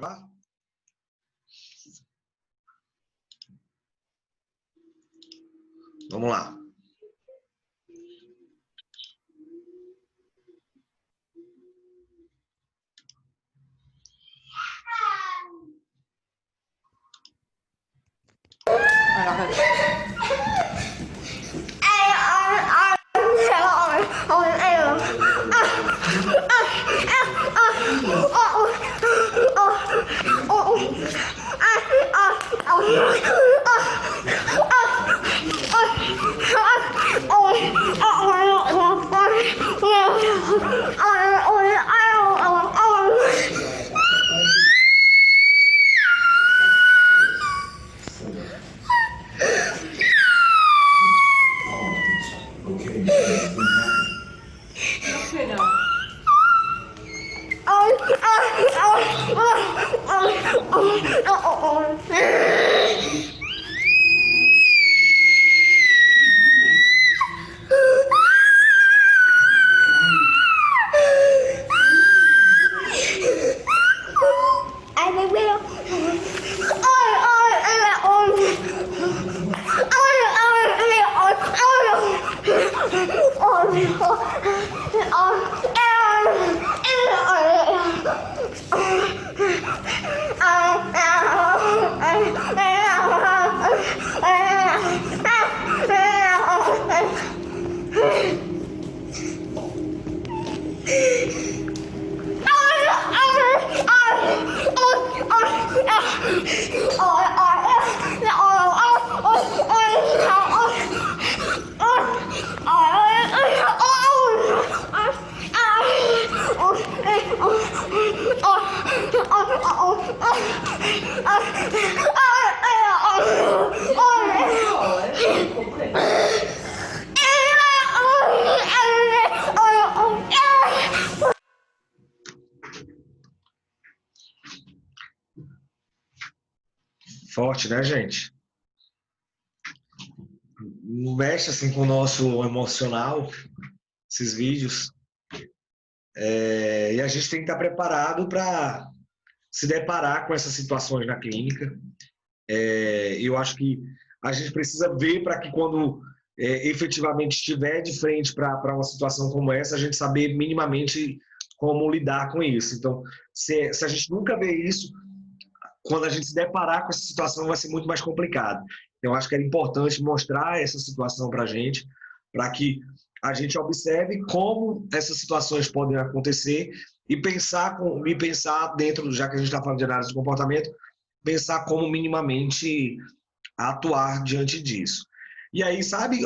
Tá? Vamos lá. Forte, né, gente? Mexe assim com o nosso emocional, esses vídeos. E a gente tem que estar preparado para se deparar com essas situações na clínica. Eu acho que a gente precisa ver para que quando efetivamente estiver de frente para uma situação como essa, a gente saber minimamente como lidar com isso. Então, se a gente nunca vê isso, quando a gente se deparar com essa situação vai ser muito mais complicado. Então, eu acho que era importante mostrar essa situação para a gente, para que a gente observe como essas situações podem acontecer e pensar dentro, já que a gente está falando de análise de comportamento, pensar como minimamente atuar diante disso. E aí, sabe,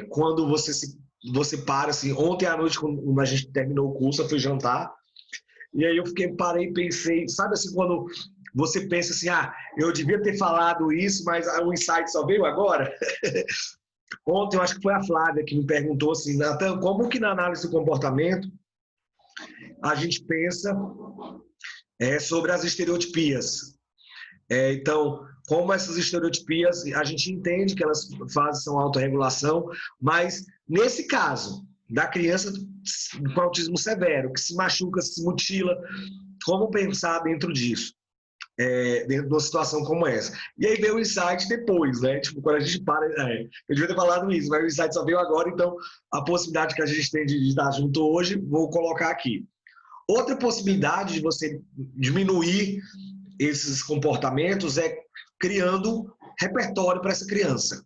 quando você para, assim, ontem à noite, quando a gente terminou o curso, eu fui jantar, e aí eu parei e pensei, sabe assim, quando você pensa assim, eu devia ter falado isso, mas o insight só veio agora? Ontem, eu acho que foi a Flávia que me perguntou assim, Nathan, como que na análise do comportamento a gente pensa sobre as estereotipias? Então, como essas estereotipias, a gente entende que elas são autorregulação, mas nesse caso, da criança com autismo severo, que se machuca, se mutila, como pensar dentro disso? Dentro de uma situação como essa. E aí veio o insight depois, né? Tipo, quando a gente para... eu devia ter falado isso, mas o insight só veio agora, então a possibilidade que a gente tem de estar junto hoje, vou colocar aqui. Outra possibilidade de você diminuir esses comportamentos é criando repertório para essa criança.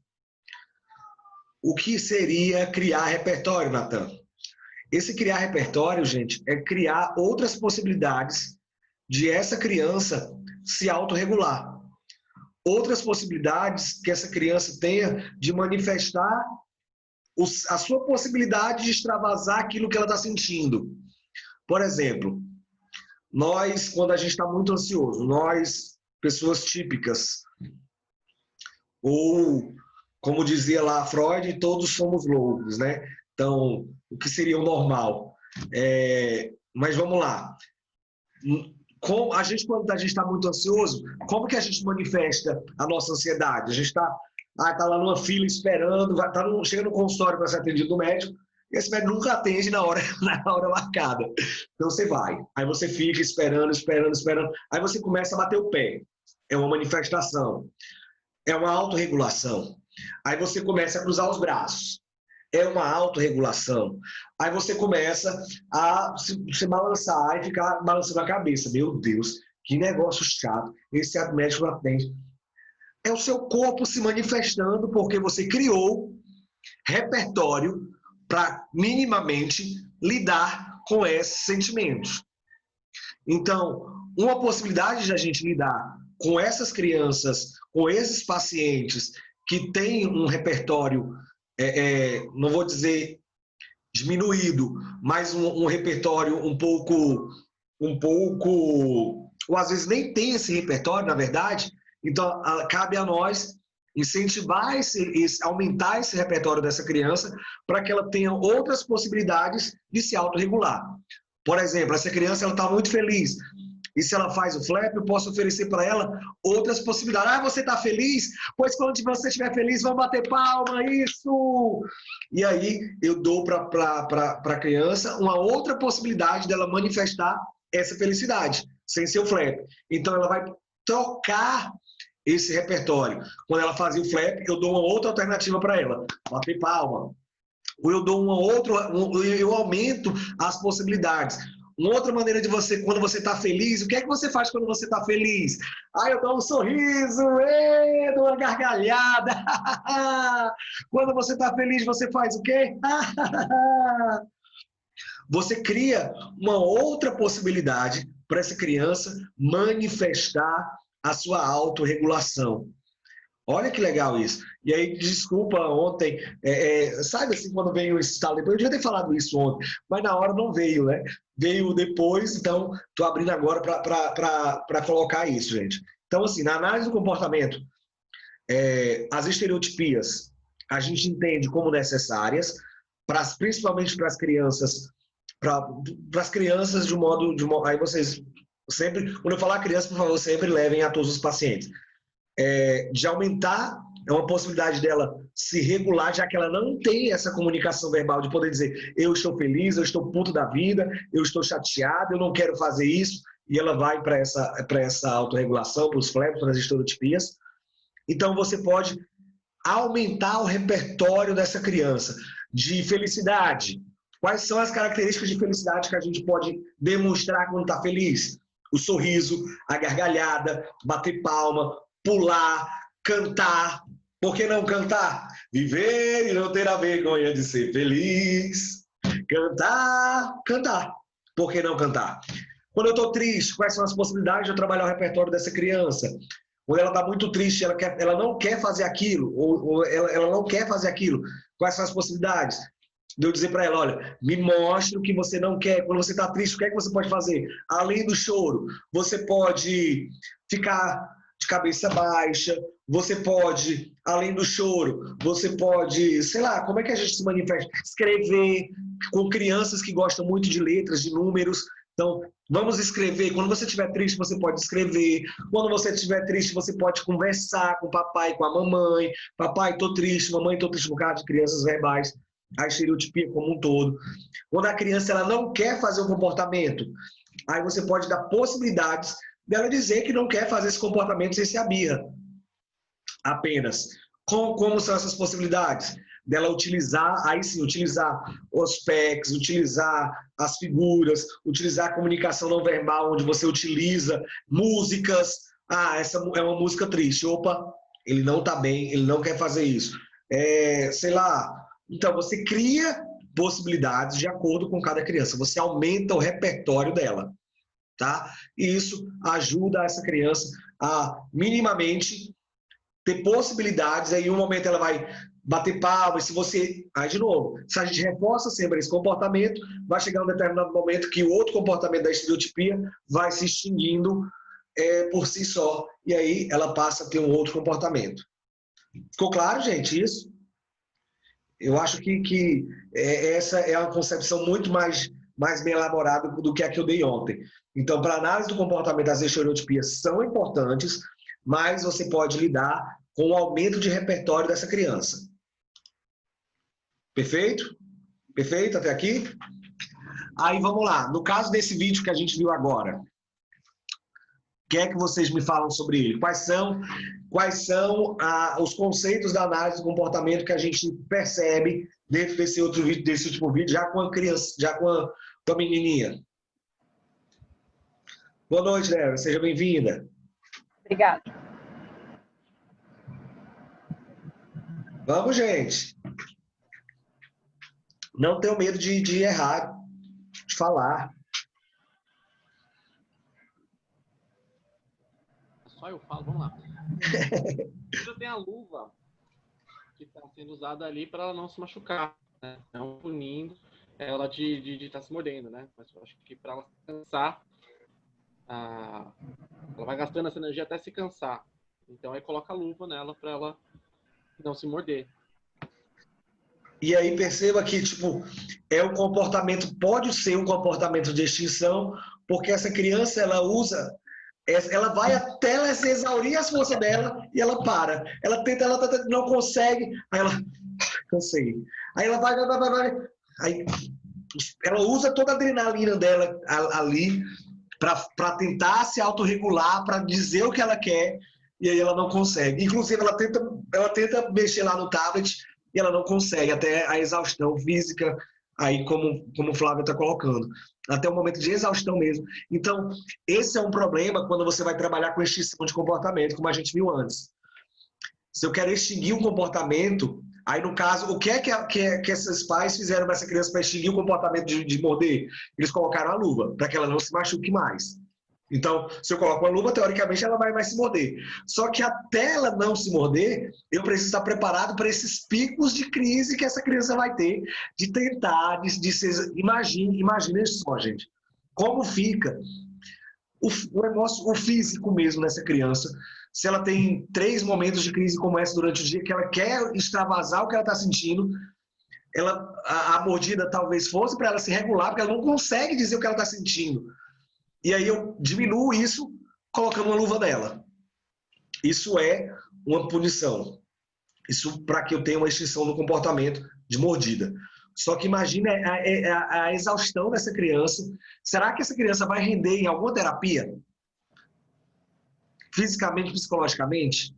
O que seria criar repertório, Nathan? Esse criar repertório, gente, é criar outras possibilidades de essa criança se autorregular. Outras possibilidades que essa criança tenha de manifestar a sua possibilidade de extravasar aquilo que ela está sentindo. Por exemplo, nós, quando a gente está muito ansioso, nós, pessoas típicas, ou, como dizia lá Freud, todos somos loucos, né? Então, o que seria o normal? Mas vamos lá. Quando a gente está muito ansioso, como que a gente manifesta a nossa ansiedade? A gente está lá numa fila esperando, chega no consultório para ser atendido no médico, E esse médico nunca atende na hora, na hora marcada. Então você vai, aí você fica esperando, esperando, esperando, aí você começa a bater o pé. É uma manifestação, é uma autorregulação. Aí você começa a cruzar os braços. É uma autorregulação. Aí você começa a se balançar e ficar balançando a cabeça. Meu Deus, que negócio chato. Esse médico não atende. É o seu corpo se manifestando porque você criou repertório para minimamente lidar com esses sentimentos. Então, uma possibilidade de a gente lidar com essas crianças, com esses pacientes que têm um repertório, não vou dizer diminuído, mas um repertório um pouco, ou às vezes nem tem esse repertório, na verdade. Então, cabe a nós incentivar, aumentar esse repertório dessa criança para que ela tenha outras possibilidades de se autorregular. Por exemplo, essa criança está muito feliz. E se ela faz o flap, eu posso oferecer para ela outras possibilidades. Ah, você está feliz? Pois quando você estiver feliz, vamos bater palma, isso! E aí eu dou para a criança uma outra possibilidade dela manifestar essa felicidade, sem ser o flap. Então ela vai trocar esse repertório. Quando ela fazia o flap, eu dou uma outra alternativa para ela. Bater palma. Ou eu dou uma outra, eu aumento as possibilidades. Uma outra maneira de você, quando você está feliz, o que é que você faz quando você está feliz? Ah, eu dou um sorriso, dou uma gargalhada. Quando você está feliz, você faz o quê? Você cria uma outra possibilidade para essa criança manifestar a sua autorregulação. Olha que legal isso. E aí, desculpa, ontem, sabe assim, quando veio o estalo, depois eu devia ter falado isso ontem, mas na hora não veio, né? Veio depois, então estou abrindo agora para colocar isso, gente. Então, assim, na análise do comportamento, as estereotipias a gente entende como necessárias, principalmente para as crianças, para as crianças de um modo. Aí vocês sempre, quando eu falar criança, por favor, sempre levem a todos os pacientes. De aumentar, é uma possibilidade dela se regular, já que ela não tem essa comunicação verbal de poder dizer eu estou feliz, eu estou puto da vida, eu estou chateado, eu não quero fazer isso, e ela vai para essa autorregulação, para os flaps, para as estereotipias. Então você pode aumentar o repertório dessa criança de felicidade. Quais são as características de felicidade que a gente pode demonstrar quando está feliz? O sorriso, a gargalhada, bater palma, pular, cantar. Por que não cantar? Viver e não ter a vergonha de ser feliz. Cantar, cantar. Por que não cantar? Quando eu estou triste, quais são as possibilidades de eu trabalhar o repertório dessa criança? Quando ela está muito triste, ela não quer fazer aquilo, ou ela não quer fazer aquilo, quais são as possibilidades? De eu dizer para ela, olha, me mostre o que você não quer. Quando você está triste, o que é que você pode fazer? Além do choro, você pode ficar de cabeça baixa, você pode, além do choro, você pode, sei lá, como é que a gente se manifesta? Escrever, com crianças que gostam muito de letras, de números. Então, vamos escrever. Quando você estiver triste, você pode escrever. Quando você estiver triste, você pode conversar com o papai, com a mamãe. Papai, estou triste. Mamãe, estou triste, por causa de crianças verbais. A estereotipia como um todo. Quando a criança ela não quer fazer um comportamento, aí você pode dar possibilidades dela dizer que não quer fazer esse comportamento sem ser a birra. Apenas. Como são essas possibilidades? Dela utilizar, aí sim, utilizar os PECs, utilizar as figuras, utilizar a comunicação não verbal, onde você utiliza músicas. Ah, essa é uma música triste. Opa, ele não está bem, ele não quer fazer isso. Sei lá. Então, você cria possibilidades de acordo com cada criança. Você aumenta o repertório dela. Tá? E isso ajuda essa criança a minimamente ter possibilidades. Aí, em um momento, ela vai bater palmas. Se você, aí de novo, se a gente reforça sempre esse comportamento, vai chegar um determinado momento que o outro comportamento da estereotipia vai se extinguindo por si só, e aí ela passa a ter um outro comportamento. Ficou claro, gente, isso? Eu acho que essa é uma concepção muito mais bem elaborada do que a que eu dei ontem. Então, para a análise do comportamento, as estereotipias são importantes, mas você pode lidar com o aumento de repertório dessa criança. Perfeito? Perfeito até aqui? Aí vamos lá. No caso desse vídeo que a gente viu agora, o que é que vocês me falam sobre ele? Quais são os conceitos da análise do comportamento que a gente percebe dentro desse outro vídeo, desse último vídeo, já com a criança, já com a menininha? Boa noite, Débora. Seja bem-vinda. Obrigada. Vamos, gente. Não tenho medo de errar, de falar. Só eu falo, vamos lá. Já tem a luva que está sendo usada ali para ela não se machucar, né? Não punindo ela de estar se mordendo, né? Mas eu acho que para ela se cansar, ela vai gastando essa energia até se cansar. Então aí coloca a luva nela para ela não se morder. E aí perceba que, tipo, pode ser um comportamento de extinção, porque essa criança, ela vai até ela se exaurir as forças dela e ela para. Ela tenta, não consegue, aí ela, cansei. Aí ela vai. Aí ela usa toda a adrenalina dela ali para tentar se autorregular, para dizer o que ela quer, e aí ela não consegue. Inclusive, ela tenta mexer lá no tablet e ela não consegue, até a exaustão física, aí como o Flávio está colocando, até o momento de exaustão mesmo. Então, esse é um problema quando você vai trabalhar com extinção de comportamento, como a gente viu antes. Se eu quero extinguir um comportamento, aí no caso, o que é que esses pais fizeram para essa criança para extinguir o comportamento de morder? Eles colocaram a luva, para que ela não se machuque mais. Então, se eu coloco uma luva, teoricamente ela vai se morder. Só que até ela não se morder, eu preciso estar preparado para esses picos de crise que essa criança vai ter, de tentar, imagine só, gente, como fica o físico mesmo nessa criança, se ela tem 3 momentos de crise como essa durante o dia, que ela quer extravasar o que ela está sentindo, a mordida talvez fosse para ela se regular, porque ela não consegue dizer o que ela está sentindo. E aí eu diminuo isso colocando uma luva nela. Isso é uma punição. Isso para que eu tenha uma extinção no comportamento de mordida. Só que imagina a exaustão dessa criança. Será que essa criança vai render em alguma terapia? Fisicamente, psicologicamente?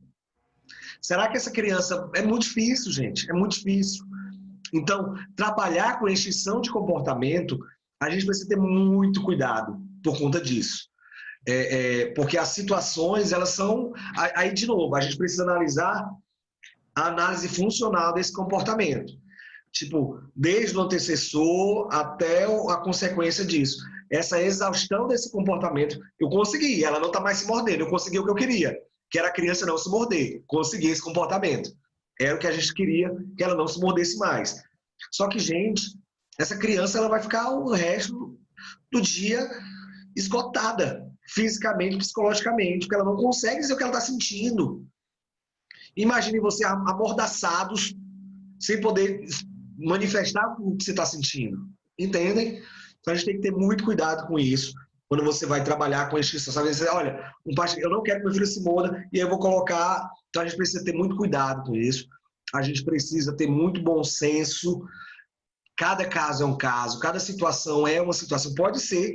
Será que essa criança... É muito difícil, gente. É muito difícil. Então, trabalhar com extinção de comportamento, a gente precisa ter muito cuidado por conta disso. Porque as situações, elas são... Aí, de novo, a gente precisa analisar a análise funcional desse comportamento. Tipo, desde o antecessor até a consequência disso. Essa exaustão desse comportamento, eu consegui, ela não está mais se mordendo, eu consegui o que eu queria, que era a criança não se morder. Consegui esse comportamento. Era o que a gente queria, que ela não se mordesse mais. Só que, gente, essa criança ela vai ficar o resto do dia esgotada, fisicamente, psicologicamente, porque ela não consegue dizer o que ela está sentindo. Imagine você amordaçados, sem poder manifestar o que você está sentindo. Entendem? Então a gente tem que ter muito cuidado com isso, quando você vai trabalhar com a extinção. Sabe, você, olha, eu não quero que meu filho se morda, e aí eu vou colocar... Então a gente precisa ter muito cuidado com isso. A gente precisa ter muito bom senso. Cada caso é um caso, cada situação é uma situação. Pode ser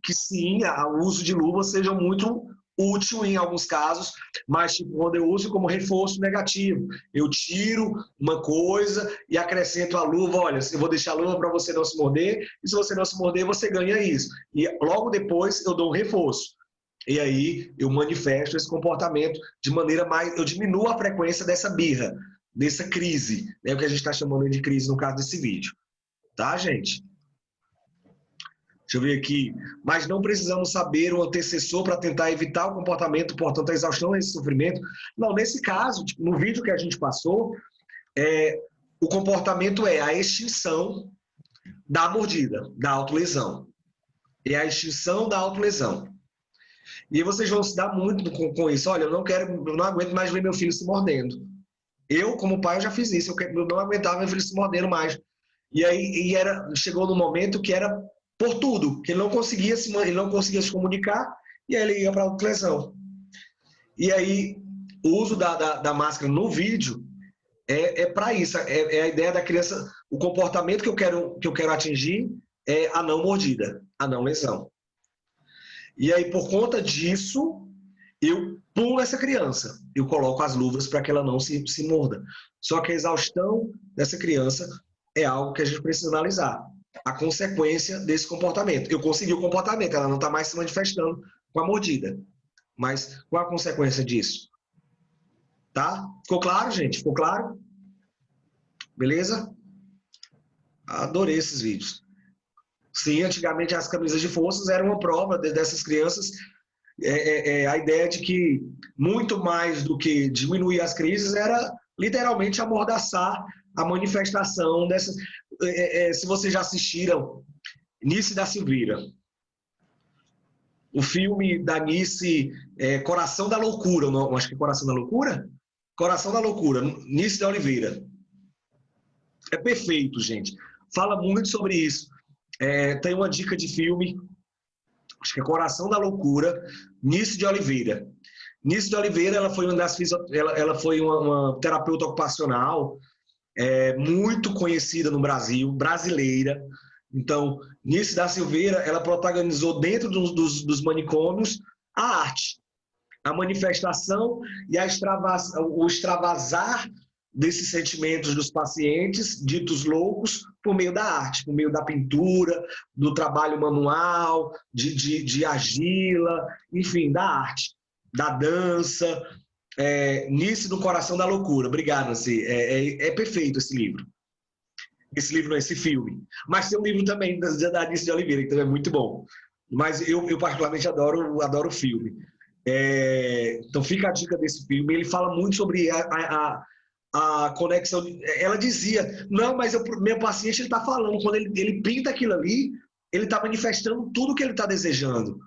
que sim, o uso de luva seja muito útil em alguns casos, mas tipo, quando eu uso como reforço negativo, eu tiro uma coisa e acrescento a luva, olha, eu vou deixar a luva para você não se morder, e se você não se morder, você ganha isso. E logo depois eu dou um reforço. E aí eu manifesto esse comportamento de maneira mais... Eu diminuo a frequência dessa birra, dessa crise, né, o que a gente está chamando de crise no caso desse vídeo. Tá, gente? Deixa eu ver aqui. Mas não precisamos saber o antecessor para tentar evitar o comportamento, portanto, a exaustão, esse sofrimento. Não, nesse caso, no vídeo que a gente passou, o comportamento é a extinção da mordida, da autolesão. É a extinção da autolesão. E aí vocês vão se dar muito com isso. Olha, eu não aguento mais ver meu filho se mordendo. Eu, como pai, eu já fiz isso. Eu não aguentava meu filho se mordendo mais. E aí chegou no momento que era por tudo, que ele não conseguia se comunicar, e aí ele ia para a autolesão. E aí, o uso da máscara no vídeo é para isso, é a ideia da criança, o comportamento que eu quero atingir é a não mordida, a não lesão. E aí, por conta disso, eu pulo essa criança, eu coloco as luvas para que ela não se morda. Só que a exaustão dessa criança é algo que a gente precisa analisar. A consequência desse comportamento. Eu consegui o comportamento, ela não está mais se manifestando com a mordida. Mas qual a consequência disso? Tá? Ficou claro, gente? Ficou claro? Beleza? Adorei esses vídeos. Sim, antigamente as camisas de forças eram uma prova dessas crianças. A ideia de que muito mais do que diminuir as crises era literalmente amordaçar a manifestação dessas. Se vocês já assistiram Nice da Silveira, o filme da Nice, Coração da Loucura, não, acho que é Coração da Loucura? Coração da Loucura, Nice da Oliveira. É perfeito, gente. Fala muito sobre isso. Tem uma dica de filme, acho que é Coração da Loucura, Nice de Oliveira. Nice de Oliveira, ela foi ela foi uma terapeuta ocupacional muito conhecida no Brasil, brasileira. Então, Nice da Silveira, ela protagonizou dentro dos manicômios a arte, a manifestação e o extravasar desses sentimentos dos pacientes ditos loucos por meio da arte, por meio da pintura, do trabalho manual, de argila, enfim, da arte, da dança. Nice do Coração da Loucura. Obrigado, Nancy. É perfeito esse livro. Esse livro, esse filme. Mas tem um livro também da Nice de Oliveira, que também é muito bom. Mas eu particularmente adoro o filme. Então fica a dica desse filme. Ele fala muito sobre a conexão. Ela dizia, não, mas meu paciente ele está falando, quando ele pinta aquilo ali, ele está manifestando tudo que ele está desejando,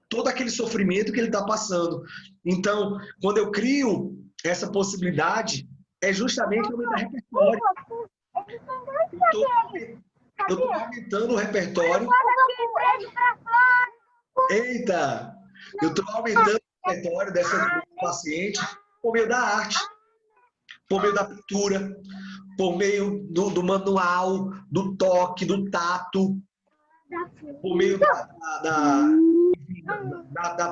todo aquele sofrimento que ele está passando. Então, quando eu crio essa possibilidade, é justamente aumentar o repertório. Eu estou aumentando o repertório. Eita! Eu estou aumentando o repertório dessa paciente por meio da arte, por meio da pintura, por meio do manual, do toque, do tato, por meio da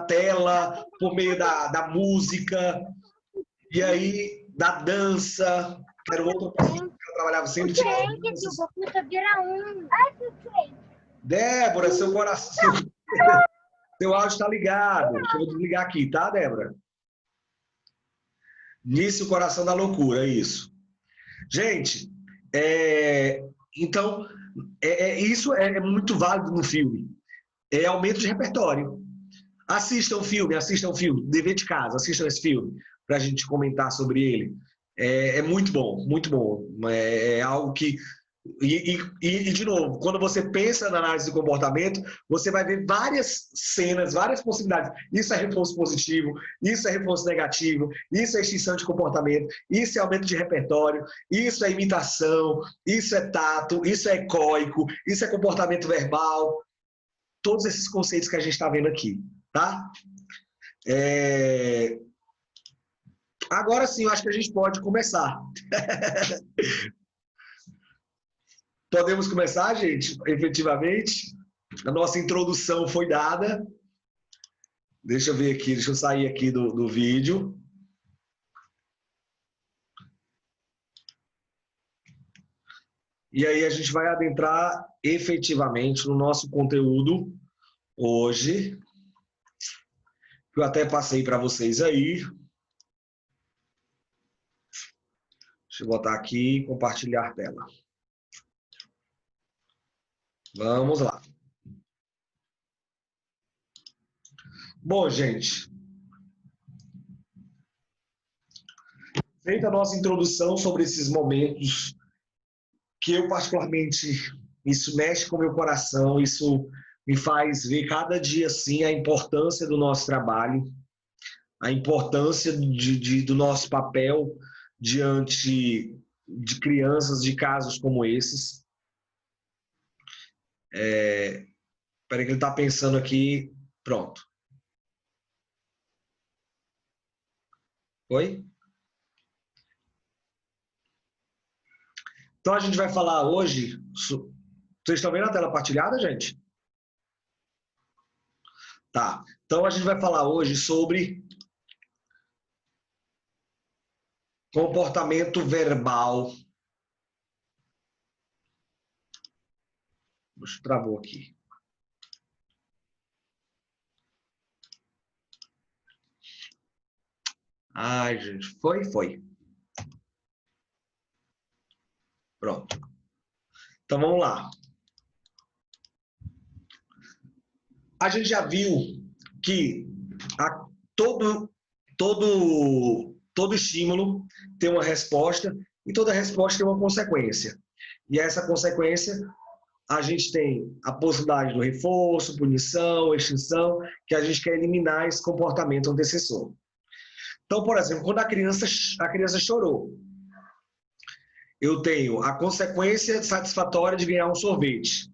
tela, por meio da música, e aí da dança, que era outra coisa que eu trabalhava sempre. Débora, seu coração, seu áudio está ligado. Deixa eu desligar aqui, tá, Débora? Nice, o Coração da Loucura, isso. Gente, então, isso é muito válido no filme. É aumento de repertório. Assistam o filme, dever de casa, assistam esse filme, para a gente comentar sobre ele. É muito bom, muito bom. É algo que... de novo, quando você pensa na análise do comportamento, você vai ver várias cenas, várias possibilidades. Isso é reforço positivo, isso é reforço negativo, isso é extinção de comportamento, isso é aumento de repertório, isso é imitação, isso é tato, isso é ecoico, isso é comportamento verbal. Todos esses conceitos que a gente está vendo aqui, tá? Agora sim, eu acho que a gente pode começar. Podemos começar, gente? Efetivamente. A nossa introdução foi dada. Deixa eu ver aqui, deixa eu sair aqui do vídeo. E aí a gente vai adentrar efetivamente no nosso conteúdo hoje. Que eu até passei para vocês aí. Deixa eu botar aqui e compartilhar tela. Vamos lá. Bom, gente, feita a nossa introdução sobre esses momentos que eu particularmente, isso mexe com o meu coração, isso me faz ver cada dia assim a importância do nosso trabalho, a importância do nosso papel diante de crianças de casos como esses. Espera que ele está pensando aqui. Pronto. Oi? Então, a gente vai falar hoje... Vocês estão vendo a tela partilhada, gente? Tá. Então, a gente vai falar hoje sobre comportamento verbal. Travou aqui. Ai, gente. Foi. Pronto. Então, vamos lá. A gente já viu que todo estímulo tem uma resposta e toda resposta tem uma consequência. E essa consequência, a gente tem a possibilidade do reforço, punição, extinção, que a gente quer eliminar esse comportamento antecessor. Então, por exemplo, quando a criança chorou, eu tenho a consequência satisfatória de ganhar um sorvete.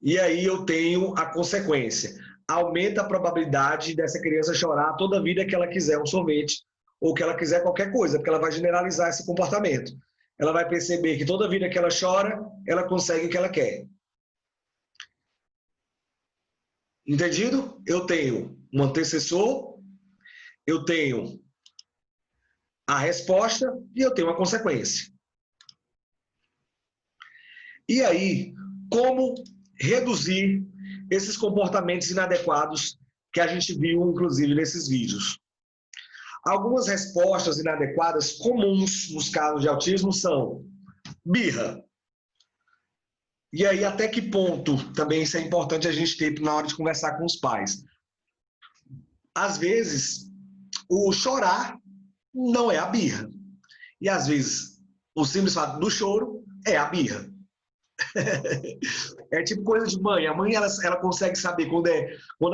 E aí eu tenho a consequência. Aumenta a probabilidade dessa criança chorar toda vida que ela quiser um sorvete ou que ela quiser qualquer coisa, porque ela vai generalizar esse comportamento. Ela vai perceber que toda vida que ela chora, ela consegue o que ela quer. Entendido? Eu tenho um antecessor, eu tenho a resposta e eu tenho a consequência. E aí, como reduzir esses comportamentos inadequados que a gente viu, inclusive, nesses vídeos? Algumas respostas inadequadas comuns nos casos de autismo são birra. E aí, até que ponto também isso é importante a gente ter na hora de conversar com os pais? Às vezes, o chorar não é a birra. E às vezes, o simples fato do choro é a birra. É tipo coisa de mãe. A mãe ela consegue saber quando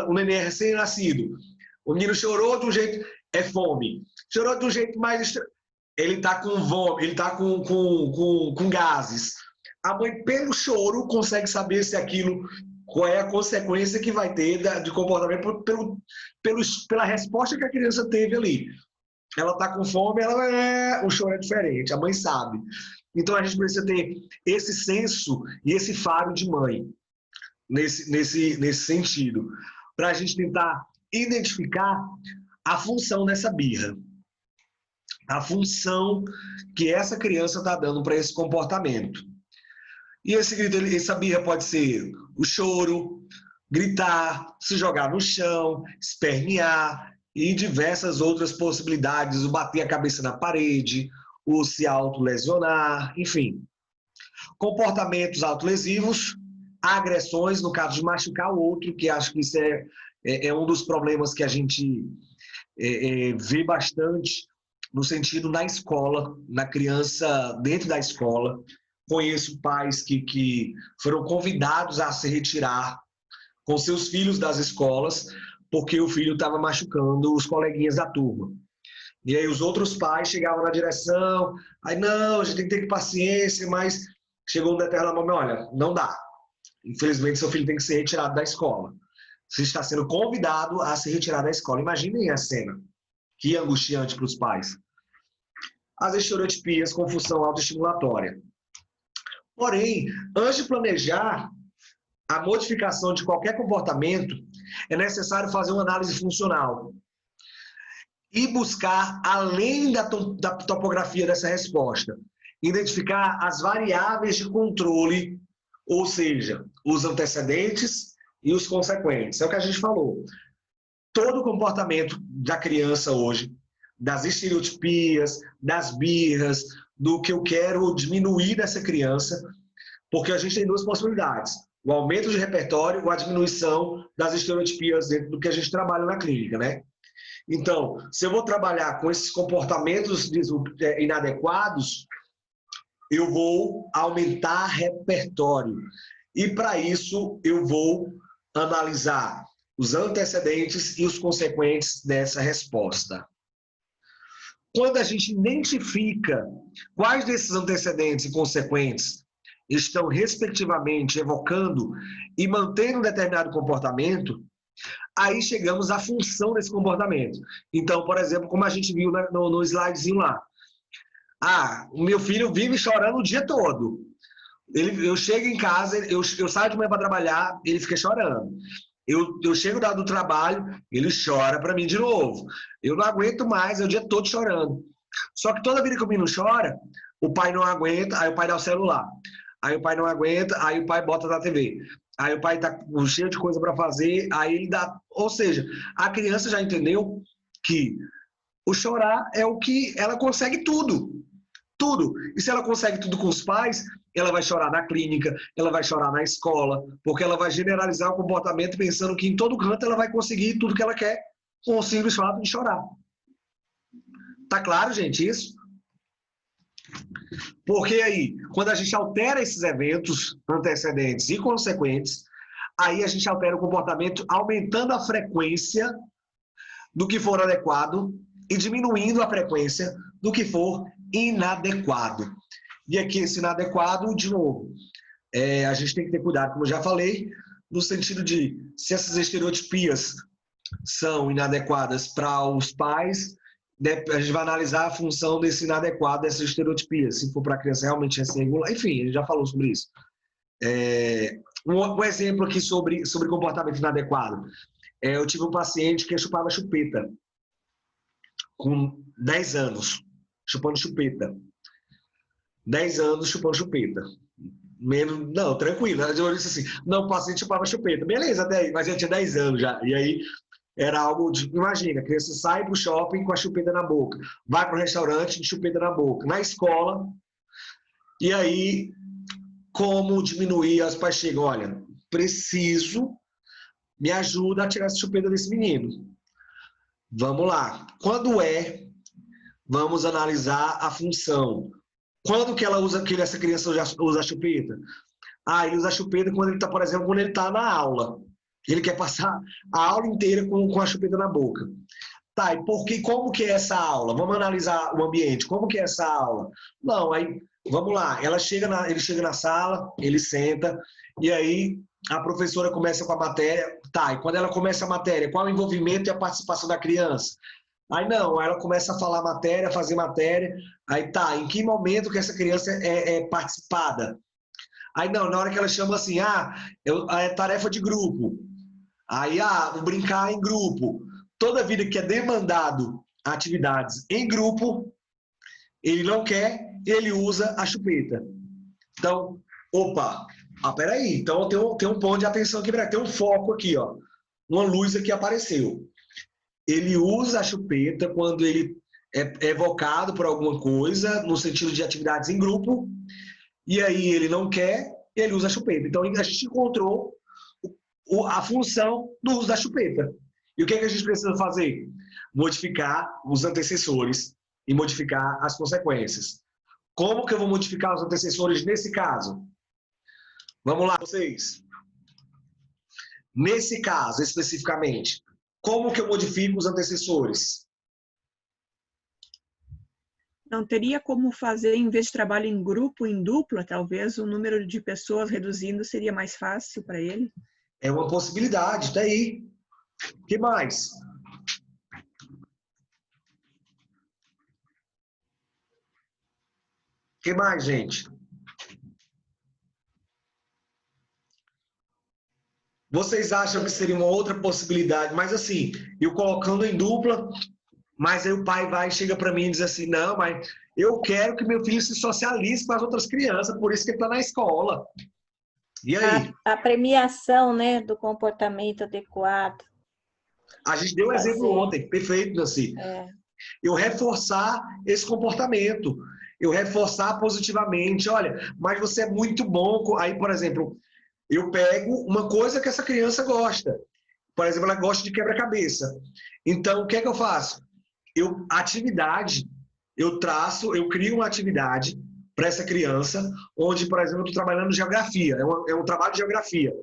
o neném é recém-nascido. O menino chorou de um jeito, é fome. Chorou de um jeito mais... Ele está com vômito, ele está com gases. A mãe, pelo choro, consegue saber se aquilo, qual é a consequência que vai ter de comportamento pela resposta que a criança teve ali. Ela está com fome, o choro é diferente, a mãe sabe. Então a gente precisa ter esse senso e esse faro de mãe nesse sentido, para a gente tentar identificar a função dessa birra, a função que essa criança está dando para esse comportamento. E essa birra pode ser o choro, gritar, se jogar no chão, espernear e diversas outras possibilidades, o bater a cabeça na parede, o se autolesionar, enfim. Comportamentos autolesivos, agressões, no caso de machucar o outro, que acho que isso é um dos problemas que a gente vê bastante no sentido na escola, na criança dentro da escola. Conheço pais que foram convidados a se retirar com seus filhos das escolas porque o filho estava machucando os coleguinhas da turma. E aí os outros pais chegavam na direção, aí não, a gente tem que ter paciência, mas chegou um determinado momento, olha, não dá. Infelizmente, seu filho tem que ser retirado da escola. Você está sendo convidado a se retirar da escola. Imaginem a cena. Que angustiante para os pais. As estereotipias com função autoestimulatória. Porém, antes de planejar a modificação de qualquer comportamento, é necessário fazer uma análise funcional e buscar, além da topografia dessa resposta, identificar as variáveis de controle, ou seja, os antecedentes e os consequentes. É o que a gente falou. Todo o comportamento da criança hoje, das estereotipias, das birras, do que eu quero diminuir dessa criança, porque a gente tem duas possibilidades. O aumento de repertório ou a diminuição das estereotipias dentro do que a gente trabalha na clínica, né? Então, se eu vou trabalhar com esses comportamentos inadequados, eu vou aumentar repertório. E, para isso, eu vou analisar os antecedentes e os consequentes dessa resposta. Quando a gente identifica quais desses antecedentes e consequentes estão, respectivamente, evocando e mantendo um determinado comportamento, aí chegamos à função desse comportamento. Então, por exemplo, como a gente viu no slidezinho lá, Ah, o meu filho vive chorando o dia todo. Eu chego em casa, eu saio de manhã para trabalhar, ele fica chorando. Eu chego do trabalho, ele chora para mim de novo. Eu não aguento mais, é o dia todo chorando. Só que toda vida que o menino chora, o pai não aguenta, aí o pai dá o celular. Aí o pai não aguenta, aí o pai bota na TV. Aí o pai tá cheio de coisa para fazer, aí ele dá. Ou seja, a criança já entendeu que o chorar é o que ela consegue tudo. Tudo. E se ela consegue tudo com os pais, ela vai chorar na clínica, ela vai chorar na escola, porque ela vai generalizar o comportamento pensando que em todo canto ela vai conseguir tudo que ela quer com o simples fato de chorar. Tá claro, gente, isso? Porque aí, quando a gente altera esses eventos antecedentes e consequentes, aí a gente altera o comportamento aumentando a frequência do que for adequado e diminuindo a frequência do que for inadequado. E aqui, esse inadequado, de novo, a gente tem que ter cuidado, como eu já falei, no sentido de, se essas estereotipias são inadequadas para os pais, né, a gente vai analisar a função desse inadequado, dessas estereotipias, se for para a criança realmente recém-regular, enfim, a gente já falou sobre isso. Um exemplo aqui sobre comportamento inadequado. Eu tive um paciente que chupava chupeta, com 10 anos, chupando chupeta. 10 anos chupando chupeta. Menos, não, tranquilo. Eu disse assim, não, o paciente chupava chupeta. Beleza, até aí, mas ele tinha 10 anos já. E aí era algo de, imagina, a criança sai para o shopping com a chupeta na boca, vai para o restaurante de chupeta na boca, na escola, e aí como diminuir? Os pais chegam, olha, preciso, me ajuda a tirar essa chupeta desse menino. Vamos lá. Quando vamos analisar a função. Quando que ela usa, que essa criança usa a chupeta? Ah, ele usa a chupeta quando ele está, por exemplo, quando ele está na aula. Ele quer passar a aula inteira com a chupeta na boca. Tá, e como que é essa aula? Vamos analisar o ambiente. Como que é essa aula? Não, aí, vamos lá. Ele chega na sala, ele senta, e aí a professora começa com a matéria. Tá, e quando ela começa a matéria, qual é o envolvimento e a participação da criança? Aí não, ela começa a falar matéria, fazer matéria. Aí tá, em que momento que essa criança é participada? Aí não, na hora que ela chama assim, é tarefa de grupo. Aí, o brincar em grupo. Toda vida que é demandado atividades em grupo, ele não quer, ele usa a chupeta. Então, opa, peraí. Então tem um ponto de atenção aqui, tem um foco aqui, ó. Uma luz aqui apareceu. Ele usa a chupeta quando ele é evocado por alguma coisa, no sentido de atividades em grupo, e aí ele não quer, ele usa a chupeta. Então a gente encontrou a função do uso da chupeta. E o que a gente precisa fazer? Modificar os antecessores e modificar as consequências. Como que eu vou modificar os antecessores nesse caso? Vamos lá, vocês. Nesse caso, especificamente, como que eu modifico os antecessores? Não teria como fazer, em vez de trabalho em grupo, em dupla, talvez o número de pessoas reduzindo seria mais fácil para ele? É uma possibilidade, tá aí. O que mais? O que mais, gente? Vocês acham que seria uma outra possibilidade? Mas assim, eu colocando em dupla, mas aí o pai vai e chega para mim e diz assim, não, mas eu quero que meu filho se socialize com as outras crianças, por isso que ele está na escola. E aí? A premiação, né, do comportamento adequado. A gente deu um exemplo ontem, perfeito, Nancy. Eu reforçar esse comportamento, eu reforçar positivamente, olha, mas você é muito bom. Aí, por exemplo, eu pego uma coisa que essa criança gosta. Por exemplo, ela gosta de quebra-cabeça. Então, o que é que eu faço? Eu crio uma atividade para essa criança, onde, por exemplo, eu estou trabalhando geografia, é um trabalho de geografia.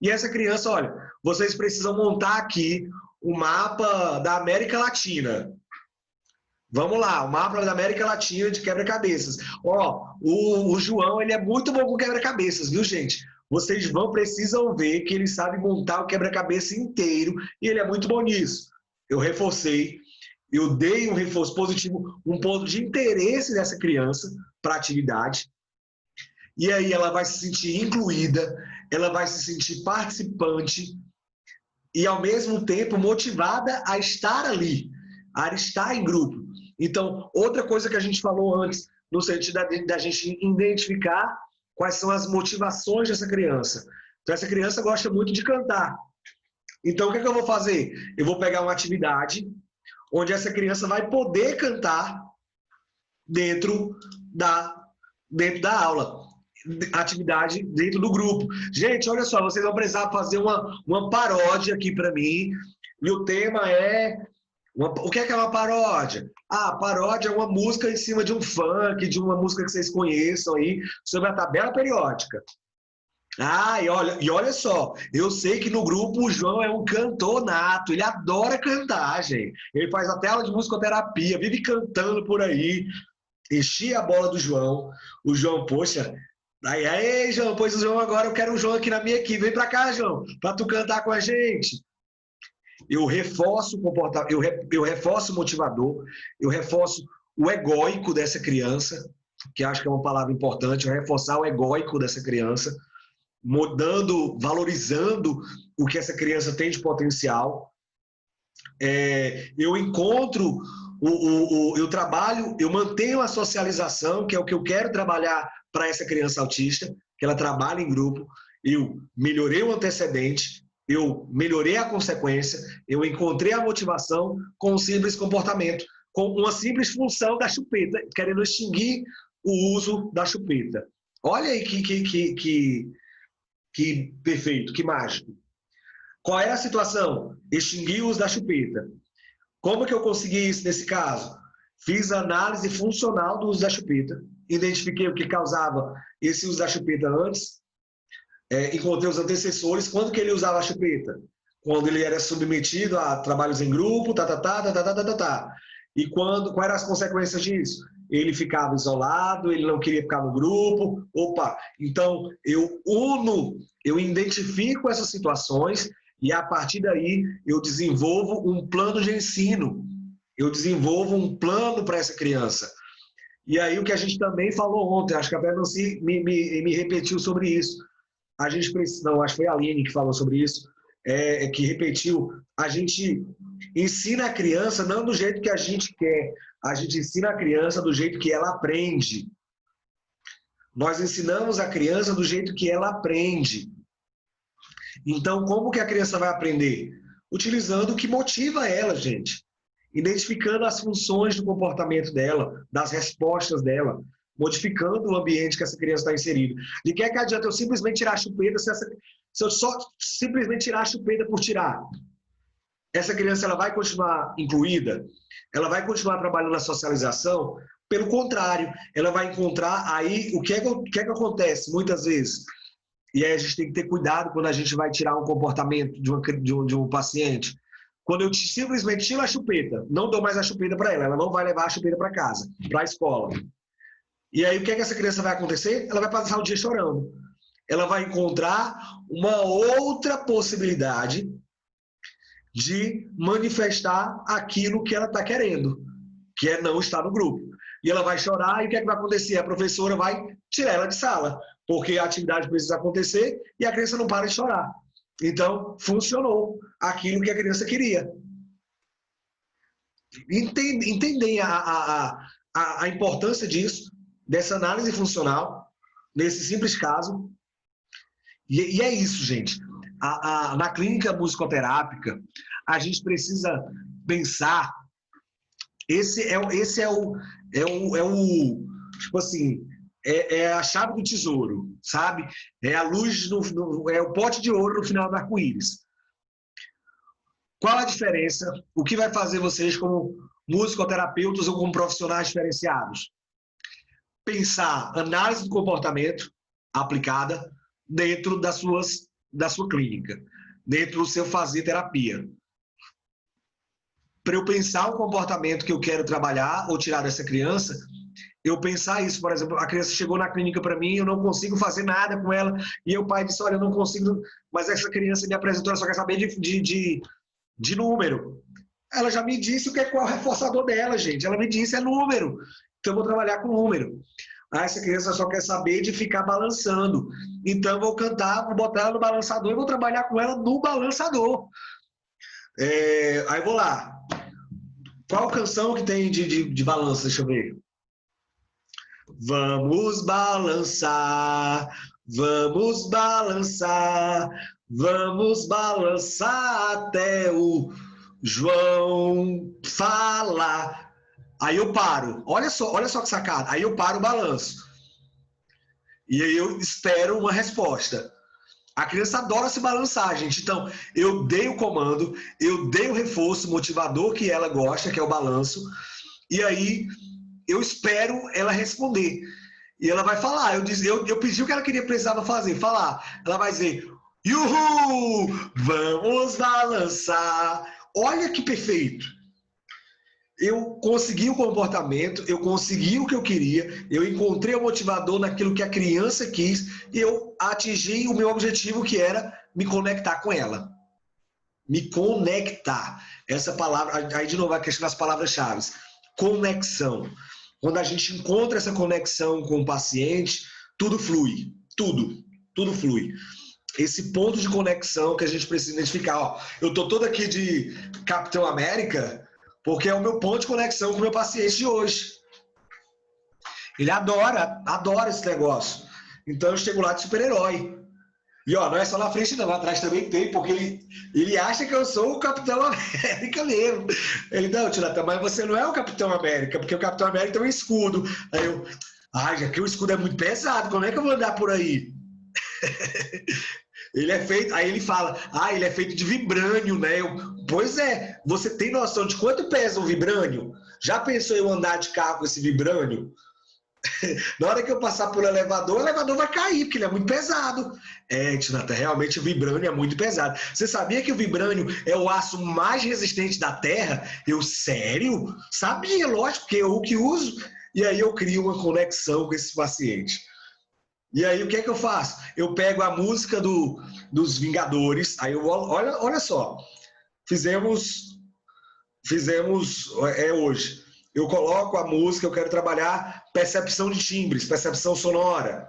E essa criança, olha, vocês precisam montar aqui o mapa da América Latina. Vamos lá, o mapa da América Latina de quebra-cabeças. O João, ele é muito bom com quebra-cabeças, viu, gente? Vocês precisam ver que ele sabe montar o quebra-cabeça inteiro e ele é muito bom nisso. Eu reforcei, eu dei um reforço positivo, um ponto de interesse dessa criança para a atividade, e aí ela vai se sentir incluída, ela vai se sentir participante e, ao mesmo tempo, motivada a estar ali, a estar em grupo. Então, outra coisa que a gente falou antes, no sentido da gente identificar quais são as motivações dessa criança. Então, essa criança gosta muito de cantar. Então, o que é que eu vou fazer? Eu vou pegar uma atividade onde essa criança vai poder cantar dentro da aula. Atividade dentro do grupo. Gente, olha só, vocês vão precisar fazer uma paródia aqui para mim. E o tema é... o que é uma paródia? Paródia é uma música em cima de um funk, de uma música que vocês conheçam aí, sobre a tabela periódica. E olha só, eu sei que no grupo o João é um cantor nato, ele adora cantar, gente. Ele faz até aula de musicoterapia, vive cantando por aí. Enchi a bola do João. O João, poxa... Aí, João, pois o João agora, eu quero o João aqui na minha equipe. Vem pra cá, João, pra tu cantar com a gente. Eu reforço o comportamento, eu reforço o motivador, eu reforço o egóico dessa criança, que acho que é uma palavra importante, eu reforçar o egóico dessa criança, valorizando o que essa criança tem de potencial. Eu encontro, eu trabalho, eu mantenho a socialização, que é o que eu quero trabalhar para essa criança autista, que ela trabalha em grupo. Eu melhorei o antecedente, eu melhorei a consequência, eu encontrei a motivação com um simples comportamento, com uma simples função da chupeta, querendo extinguir o uso da chupeta. Olha aí que perfeito, que mágico. Qual é a situação? Extinguir o uso da chupeta. Como que eu consegui isso nesse caso? Fiz a análise funcional do uso da chupeta, identifiquei o que causava esse uso da chupeta antes, encontrei os antecessores. Quando que ele usava a chupeta? Quando ele era submetido a trabalhos em grupo, E quais eram as consequências disso? Ele ficava isolado, ele não queria ficar no grupo. Então eu identifico essas situações e, a partir daí, eu desenvolvo um plano de ensino. Eu desenvolvo um plano para essa criança. E aí o que a gente também falou ontem, acho que a Bela me repetiu sobre isso. A gente precisa, não, acho que foi a Aline que falou sobre isso, que repetiu. A gente ensina a criança não do jeito que a gente quer, a gente ensina a criança do jeito que ela aprende. Nós ensinamos a criança do jeito que ela aprende. Então, como que a criança vai aprender? Utilizando o que motiva ela, gente. Identificando as funções do comportamento dela, das respostas dela, modificando o ambiente que essa criança está inserida. De que adianta eu simplesmente tirar a chupeta se eu só simplesmente tirar a chupeta por tirar? Essa criança ela vai continuar incluída? Ela vai continuar trabalhando na socialização? Pelo contrário, ela vai encontrar aí o que é que acontece muitas vezes. E aí a gente tem que ter cuidado quando a gente vai tirar um comportamento de um paciente. Quando eu simplesmente tiro a chupeta, não dou mais a chupeta para ela, ela não vai levar a chupeta para casa, para a escola. E aí o que é que essa criança vai acontecer? Ela vai passar o dia chorando. Ela vai encontrar uma outra possibilidade de manifestar aquilo que ela está querendo, que é não estar no grupo. E ela vai chorar, e o que é que vai acontecer? A professora vai tirar ela de sala, porque a atividade precisa acontecer e a criança não para de chorar. Então, funcionou aquilo que a criança queria. Entendem a importância disso, dessa análise funcional, nesse simples caso. E é isso, gente. Na clínica musicoterápica, a gente precisa pensar. Esse é tipo assim, é a chave do tesouro, sabe? É a luz, é o pote de ouro no final do arco-íris. Qual a diferença? O que vai fazer vocês como musicoterapeutas ou como profissionais diferenciados? Pensar análise do comportamento aplicada dentro da sua clínica, dentro do seu fazer terapia. Para eu pensar o comportamento que eu quero trabalhar ou tirar dessa criança, eu pensar isso, por exemplo, a criança chegou na clínica para mim, eu não consigo fazer nada com ela, e o pai disse, olha, eu não consigo, mas essa criança me apresentou, ela só quer saber de número. Ela já me disse qual é o reforçador dela, gente. Ela me disse, é número. Então, eu vou trabalhar com número. Essa criança só quer saber de ficar balançando. Então, eu vou cantar, vou botar ela no balançador e vou trabalhar com ela no balançador. Aí, vou lá. Qual canção que tem de balanço? Deixa eu ver. Vamos balançar, vamos balançar, vamos balançar até o João falar. Aí eu paro. Olha só que sacada. Aí eu paro o balanço. E aí eu espero uma resposta. A criança adora se balançar, gente. Então, eu dei o comando, eu dei o reforço motivador que ela gosta, que é o balanço. E aí eu espero ela responder. E ela vai falar. Eu pedi o que ela precisava fazer, falar. Ela vai dizer, Yuhu! Vamos balançar. Olha que perfeito. Eu consegui o comportamento, eu consegui o que eu queria, eu encontrei o motivador naquilo que a criança quis e eu atingi o meu objetivo, que era me conectar com ela. Me conectar. Essa palavra, aí de novo a questão das palavras-chave. Conexão. Quando a gente encontra essa conexão com o paciente, tudo flui. Tudo flui. Esse ponto de conexão que a gente precisa identificar. Ó, eu tô todo aqui de Capitão América, porque é o meu ponto de conexão com o meu paciente de hoje. Ele adora esse negócio. Então eu chego lá de super-herói. E ó, não é só na frente não, atrás também tem, porque ele acha que eu sou o Capitão América mesmo. Ele, não, Tirata, mas você não é o Capitão América, porque o Capitão América tem um escudo. Aí eu, já que o escudo é muito pesado, como é que eu vou andar por aí? Ele é feito, aí ele fala, ele é feito de vibrânio, né? Pois é, você tem noção de quanto pesa um vibrânio? Já pensou em eu andar de carro com esse vibrânio? Na hora que eu passar por o elevador vai cair, porque ele é muito pesado. Tinata, realmente o vibrânio é muito pesado. Você sabia que o vibrânio é o aço mais resistente da Terra? Eu, sério? Sabia, lógico, porque eu que uso. E aí eu crio uma conexão com esse paciente. E aí o que é que eu faço? Eu pego a música dos Vingadores, aí eu olha só, fizemos hoje. Eu coloco a música, eu quero trabalhar percepção de timbres, percepção sonora.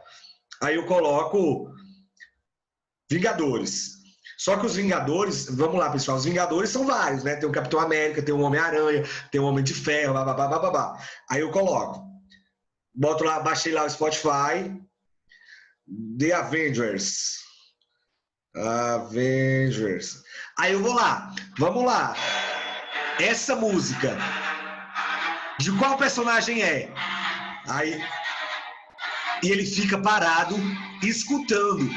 Aí eu coloco Vingadores. Só que os Vingadores, vamos lá, pessoal, os Vingadores são vários, né? Tem o Capitão América, tem o Homem-Aranha, tem o Homem de Ferro, babá. Aí eu coloco. Boto lá, baixei lá o Spotify, The Avengers. Aí eu vou lá, vamos lá. Essa música, de qual personagem é? Aí, e ele fica parado, escutando.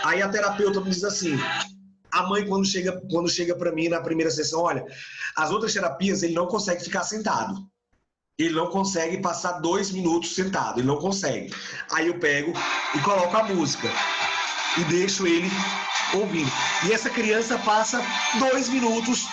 Aí a terapeuta me diz assim, a mãe quando chega para mim na primeira sessão, olha, as outras terapias ele não consegue ficar sentado. Ele não consegue passar 2 minutos sentado, ele não consegue. Aí eu pego e coloco a música e deixo ele ouvindo. E essa criança passa 2 minutos